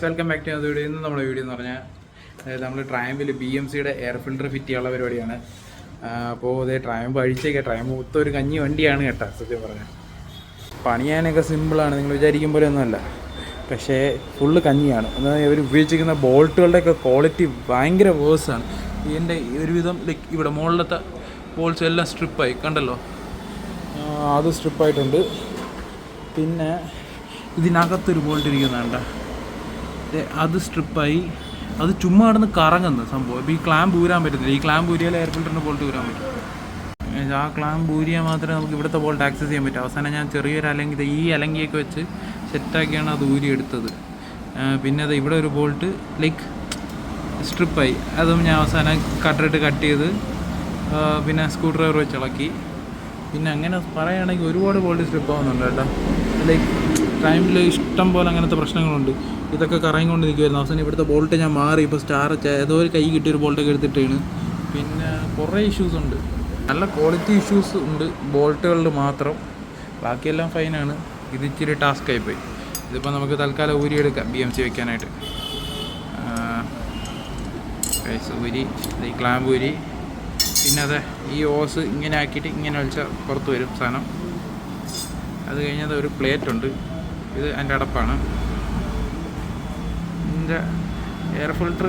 Welcome back to അത് video. ഇന്ന് നമ്മുടെ വീഡിയോ എന്ന് പറഞ്ഞാൽ അതായത് നമ്മൾ ട്രയമ്പിൽ BMCയുടെ എയർ ഫിൽറ്റർ ഫിറ്റ് ചെയ്യാനുള്ള പരിപാടിയാണ്. അപ്പോൾ അതേ ട്രയമ്പ് ട്രയമ്പ് മൊത്തം ഒരു കഞ്ഞി വണ്ടിയാണ് കേട്ടോ. സത്യം പറഞ്ഞാൽ പണിയാനൊക്കെ സിമ്പിളാണ്, നിങ്ങൾ വിചാരിക്കും പോലെ ഒന്നുമല്ല. പക്ഷേ ഫുള്ള് കഞ്ഞിയാണ്. എന്നാൽ ഇവർ ഉപയോഗിച്ചിരിക്കുന്ന ബോൾട്ടുകളുടെയൊക്കെ ക്വാളിറ്റി ഭയങ്കര വേഴ്സാണ്. ഇതിൻ്റെ ഒരുവിധം ലൈക്ക് ഇവിടെ മുകളിലത്തെ ബോൾസ് എല്ലാം സ്ട്രിപ്പായി കണ്ടല്ലോ, അത് സ്ട്രിപ്പായിട്ടുണ്ട്. പിന്നെ ഇതിനകത്തൊരു ബോൾട്ട് ഇരിക്കുന്നുണ്ട്, അത് സ്ട്രിപ്പായി. അത് ചുമ്മാ കിടന്ന് കറങ്ങുന്നു സംഭവം. ഇപ്പോൾ ഈ ക്ലാമ്പ് ഊരാൻ പറ്റത്തില്ല. ഈ ക്ലാമ്പ് ഊരിയാൽ എയർ ഫിൽറ്ററിൻ്റെ ബോൾട്ട് ഊരാൻ പറ്റും. ആ ക്ലാമ്പ് ഊരിയാൽ മാത്രമേ നമുക്ക് ഇവിടുത്തെ ബോൾട്ട് ആക്സസ് ചെയ്യാൻ പറ്റും. അവസാനം ഞാൻ ചെറിയൊരു ഈ അലങ്കിയൊക്കെ വെച്ച് സെറ്റാക്കിയാണ് അത് ഊരിയെടുത്തത്. പിന്നെ അത് ഇവിടെ ഒരു ബോൾട്ട് ലൈക്ക് സ്ട്രിപ്പായി, അതും ഞാൻ അവസാനം കട്ട് ചെയ്ത് പിന്നെ സ്ക്രൂ ഡ്രൈവർ വെച്ച് ഇളക്കി. പിന്നെ അങ്ങനെ പറയുകയാണെങ്കിൽ ഒരുപാട് ബോൾട്ട് സ്ട്രിപ്പ് ആവുന്നുണ്ട് കേട്ടോ. ലൈക്ക് ടൈമിൽ ഇഷ്ടം പോലെ അങ്ങനത്തെ പ്രശ്നങ്ങളുണ്ട്. ഇതൊക്കെ കറങ്ങിക്കൊണ്ട് നിൽക്കുമായിരുന്നു. അവസാനം ഇവിടുത്തെ ബോൾട്ട് ഞാൻ മാറി. ഇപ്പോൾ സ്റ്റാർ ഏതോ ഒരു കൈ കിട്ടിയൊരു ബോൾട്ടൊക്കെ എടുത്തിട്ടാണ്. പിന്നെ കുറേ ഇഷ്യൂസ് ഉണ്ട്, നല്ല ക്വാളിറ്റി ഇഷ്യൂസ് ഉണ്ട് ബോൾട്ടുകളിൽ മാത്രം. ബാക്കിയെല്ലാം ഫൈനാണ്. ഇത് ഇച്ചിരി ടാസ്ക് ആയിപ്പോയി. ഇതിപ്പോൾ നമുക്ക് തൽക്കാലം ഊരിയെടുക്കാം BMC വെക്കാനായിട്ട്. ഊരി ഈ ക്ലാമ്പ് ഊരി, പിന്നെ അത് ഈ ഓസ് ഇങ്ങനെ ആക്കിയിട്ട് ഇങ്ങനെ വലിച്ചാൽ പുറത്ത് വരും സാധനം. അത് കഴിഞ്ഞത് ഒരു പ്ലേറ്റ് ഉണ്ട്, ഇത് അതിൻ്റെ അടപ്പാണ്. ഇതിൻ്റെ എയർ ഫിൽറ്റർ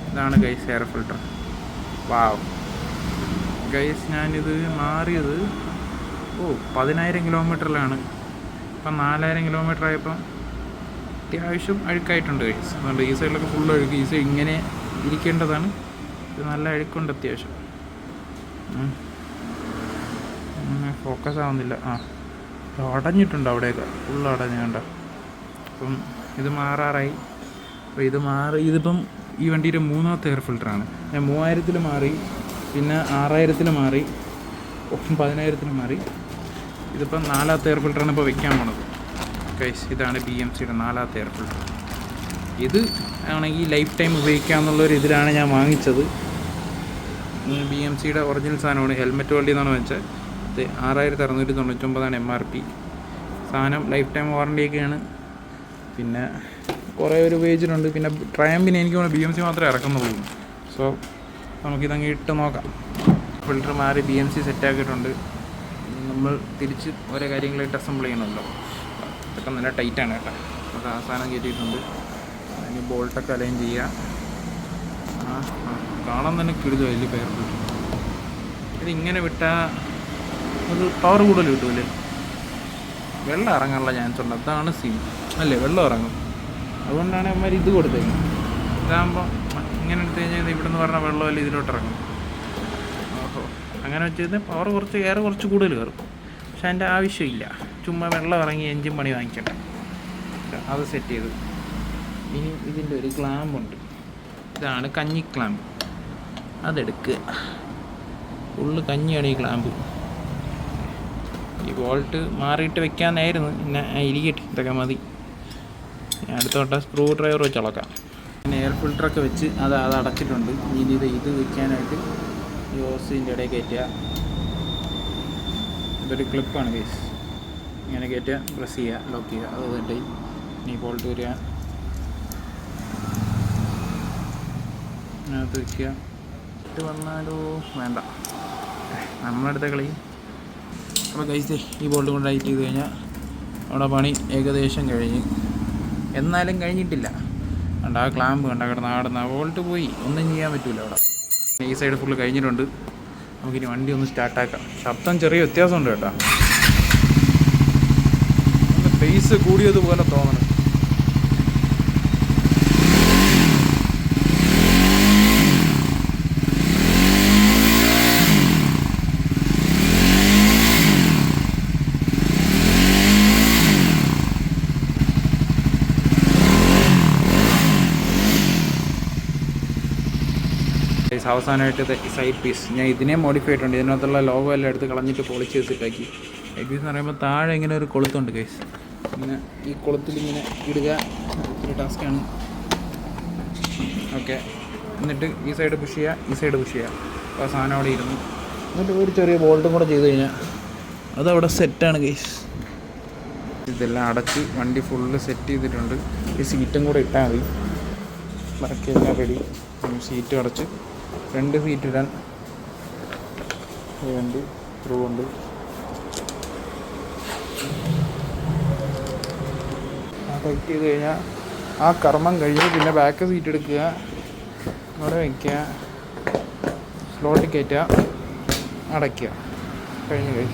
ഇതാണ് ഗൈസ്, എയർ ഫിൽറ്റർ. വാവ് ഗൈസ്, ഞാനിത് മാറിയത് 10,000 കിലോമീറ്ററിലാണ്. ഇപ്പം 4,000 കിലോമീറ്റർ ആയപ്പം അത്യാവശ്യം അഴുക്കായിട്ടുണ്ട് ഗൈസ്. അതുകൊണ്ട് ഈ സൈഡിലൊക്കെ ഫുൾ അഴുക്ക്. ഈ സൈഡ് ഇങ്ങനെ ഇരിക്കേണ്ടതാണ്, ഇത് നല്ല അഴുക്കുണ്ട് അത്യാവശ്യം. ഫോക്കസ് ആവുന്നില്ല. അടഞ്ഞിട്ടുണ്ട് അവിടെയൊക്കെ, ഫുള്ള് അടഞ്ഞുണ്ട. അപ്പം ഇത് മാറാറായി. അപ്പോൾ ഇതിപ്പം ഈ വണ്ടിയുടെ 3ാമത്തെ എയർ ഫിൽറ്ററാണ്. ഞാൻ 3000 മാറി, പിന്നെ 6000 മാറി, 10,000 മാറി. ഇതിപ്പം 4ാമത്തെ എയർ ഫിൽറ്ററാണ് ഇപ്പോൾ വെക്കാൻ പോണത് ഗൈസ്. ഇതാണ് BMCയുടെ 4ാമത്തെ എയർ ഫിൽറ്റർ. ഇത് ആണെങ്കിൽ ലൈഫ് ടൈം ഉപയോഗിക്കാമെന്നുള്ളൊരു ഇതിലാണ് ഞാൻ വാങ്ങിച്ചത്. BMCയുടെ ഒറിജിനൽ സാധനമാണ്. ഹെൽമെറ്റ് വണ്ടി എന്നാണ് വെച്ചാൽ 6,699 MRP. സാധനം ലൈഫ് ടൈം വാറണ്ടിയൊക്കെയാണ്. പിന്നെ കുറേ ഒരു പേജിലുണ്ട്. പിന്നെ ട്രയമ്പിന് എനിക്ക് തോന്നുന്നു BMC മാത്രമേ ഇറക്കുന്നുള്ളൂ. സോ നമുക്കിതങ്ങ് ഇട്ട് നോക്കാം. ഫിൽറ്റർ മാറി BMC സെറ്റാക്കിയിട്ടുണ്ട്. നമ്മൾ തിരിച്ച് ഓരോ കാര്യങ്ങളായിട്ട് അസംബിൾ ചെയ്യണമല്ലോ. ഇതൊക്കെ നല്ല ടൈറ്റാണ് കേട്ടോ. അത് ആ സാധനം കയറ്റിയിട്ടുണ്ട്. അതിന് ബോൾട്ടൊക്കെ അലൈൻ ചെയ്യുക. കാണാൻ തന്നെ കിടുക വലിയ പെയർ ഫിൽറ്റർ. ഇതിങ്ങനെ വിട്ടാൽ ഒരു പവർ കൂടുതൽ കിട്ടുമല്ലേ. വെള്ളം ഇറങ്ങാനുള്ള ചാൻസ് ഉണ്ട്, അതാണ് സീൻ അല്ലേ. വെള്ളം ഇറങ്ങും, അതുകൊണ്ടാണ് അവന്മാർ ഇത് കൊടുത്തേക്കുന്നത്. ഇതാകുമ്പോൾ ഇങ്ങനെ എടുത്തു കഴിഞ്ഞാൽ ഇവിടെ നിന്ന് പറഞ്ഞാൽ വെള്ളമല്ല ഇതിലോട്ട് ഇറങ്ങും. അങ്ങനെ വെച്ച് കഴിഞ്ഞാൽ പവർ കുറച്ച് കൂടുതൽ കയറും. പക്ഷെ അതിൻ്റെ ആവശ്യമില്ല. ചുമ്മാ വെള്ളം ഇറങ്ങി എൻജിൻ പണി വാങ്ങിക്കട്ടെ. അത് സെറ്റ് ചെയ്തു. ഇനി ഇതിൻ്റെ ഒരു ക്ലാമ്പുണ്ട്, ഇതാണ് കഞ്ഞി ക്ലാമ്പ്. അതെടുക്കുക. ഫുള്ള് കഞ്ഞിയാണ് ഈ ക്ലാമ്പ്. ഈ ബോൾട്ട് മാറിയിട്ട് വെക്കാനായിരുന്നു, പിന്നെ ഇരിക്കട്ടെ, ഇതൊക്കെ മതി. അടുത്ത തൊട്ട സ്ക്രൂ ഡ്രൈവർ വെച്ച് ഇളക്കാം. പിന്നെ എയർ ഫിൽറ്ററൊക്കെ വെച്ച് അത് അടച്ചിട്ടുണ്ട്. ഇനി ഇത് വെക്കാനായിട്ട് ഈ ഓസിൻ്റെ ഇടയിൽ കയറ്റുക. ഇതൊരു ക്ലിപ്പാണ് ഗൈസ്. ഇങ്ങനെ കയറ്റുക, പ്രസ് ചെയ്യുക, ലോക്ക് ചെയ്യുക. അത് തട്ടി ഇനി ബോൾട്ട് വരിക, അതിനകത്ത് വയ്ക്കുക. ഇട്ട് വന്നാലോ വേണ്ട, നമ്മളടുത്ത കളി. അപ്പോൾ ഗൈസ് ഈ ബോൾട്ട് കൊണ്ട് ടൈറ്റ് ചെയ്ത് കഴിഞ്ഞാൽ അവിടെ പണി ഏകദേശം കഴിഞ്ഞ്. എന്നാലും കഴിഞ്ഞിട്ടില്ല. കണ്ട ആ ക്ലാമ്പ് കണ്ട കിടന്ന ബോൾട്ട് പോയി, ഒന്നും ചെയ്യാൻ പറ്റില്ല അവിടെ. ഈ സൈഡ് ഫുള്ള് കഴിഞ്ഞിട്ടുണ്ട്. നമുക്കിനി വണ്ടി ഒന്ന് സ്റ്റാർട്ടാക്കാം. ശബ്ദം ചെറിയ വ്യത്യാസമുണ്ട് കേട്ടോ. ബേസ് കൂടിയതുപോലെ തോന്നണം. അവസാനമായിട്ട് സൈഡ് പീസ് ഞാൻ ഇതിനെ മോഡിഫൈ ചെയ്തിട്ടുണ്ട്. ഇതിനകത്തുള്ള ലോഗോ എല്ലാം എടുത്ത് കളഞ്ഞിട്ട് പോളിച്ച് വെച്ചിട്ടാക്കി. സൈഡ് പീസ് എന്ന് പറയുമ്പോൾ താഴെ ഇങ്ങനെ ഒരു കൊളുത്തുണ്ട് ഗൈസ്. ഇങ്ങനെ ഈ കൊളുത്തിലിങ്ങനെ ഇടുക ഒരു ടാസ്ക്കാണ്. ഓക്കെ, എന്നിട്ട് ഈ സൈഡ് പുഷ് ചെയ്യുക, ഈ സൈഡ് പുഷ് ചെയ്യുക. അപ്പോൾ ആ സാധനം അവിടെ ഇരുന്നു. എന്നിട്ട് ഒരു ചെറിയ ബോൾട്ടും കൂടെ ചെയ്ത് കഴിഞ്ഞാൽ അതവിടെ സെറ്റാണ് ഗൈസ്. ഇതെല്ലാം അടച്ച് വണ്ടി ഫുള്ള് സെറ്റ് ചെയ്തിട്ടുണ്ട്. ഈ സീറ്റും കൂടെ ഇട്ടാൽ മതി. ബാക്കി എല്ലാം റെഡി. സീറ്റ് അടച്ച് 2 സീറ്റ് ഇടാൻ ഉണ്ട്, ത്രൂ ഉണ്ട്. ടൈറ്റ് ചെയ്ത് കഴിഞ്ഞാൽ ആ കർമ്മം കഴിഞ്ഞ് പിന്നെ ബാക്ക് സീറ്റ് എടുക്കുക, അവിടെ വയ്ക്കുക, സ്ലോട്ടിൽ കയറ്റുക, അടയ്ക്കുക, കഴിഞ്ഞ്.